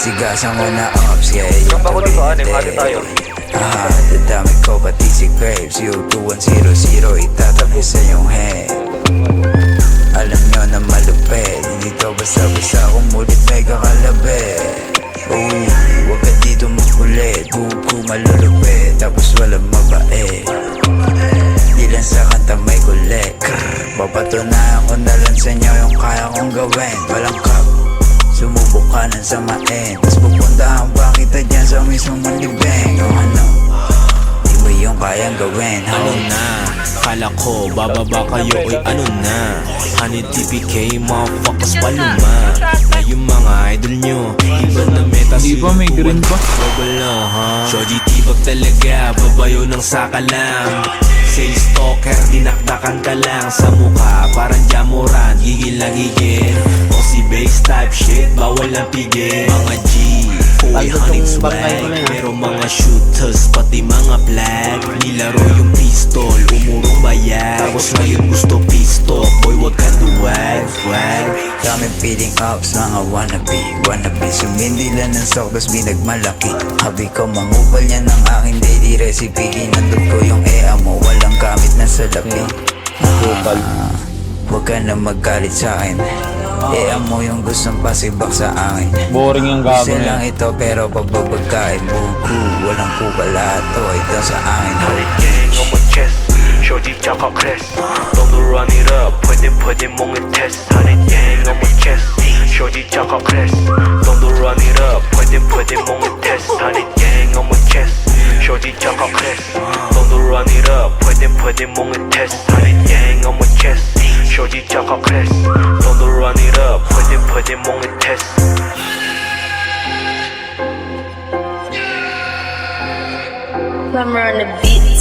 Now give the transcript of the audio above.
Sigasan ko na ops, yeah. Yung bako dito, hati tayo. Dadami ko pati si Graves. Yung 2100 itatabi sa iyong head. Alam nyo na malupit, hindi to basta-basta kumulit may kakalabit. Uy, huwag ka dito makulit, buko malulupit, tapos walang mabait. Di lang sa kanta may kulit. Papatunayan ko na lang sa inyo yung kaya kong gawin. Walang cup, sumubok ka ng samain, tas pupuntahan pa kita dyan sa mismong libeng. O ano, di mo yung kayang gawin. Ano na, kala ko bababa kayo, oy ano na. Honey TPK, motherfuckers paluma. Na yung mga idol nyo, iba na meta. Di ba may green pa? Wala ha. Shorty tibag talaga, babayo ng sakalam. Say stalker, dinakdakan ka lang sa mukha, parang jamuran, gigil na gigil. O si bass type shit, bawal ang pigil. Mga G, fully hunting swag, pero mga shooters, pati mga flag. Nilaro yung pistol, umurong bayag. Tapos ngayon gusto pistol, boy wag ka duwag, wag. Daming feeling ups, mga wannabe Sumindi lang ng sok, tas binagmalaki. Habi ko mangupal niya ng aking daily recipe. Inandun ko yung ea mo, walang gamit na salapi. Huwag ka na magalit sa'kin. Ea mo yung gustong pasibak sa akin. Boring yung gago Kasi lang niya. ito pero pagbabagkain buku. Walang kubalato, ito sa akin. Gang on my chest, shorty tsaka crest. Don't run it up, pwede mong i-test. Honey gang on my chest, shorty tsaka crest. Don't run it up, pwede mong i-test. Honey gang on my chest, shorty tsaka crest. Don't run it up, pwede mong i-test. Honey gang on my chest, shorty tsaka crest. Don't run it up, pwede mong i-test. Summer on the beat.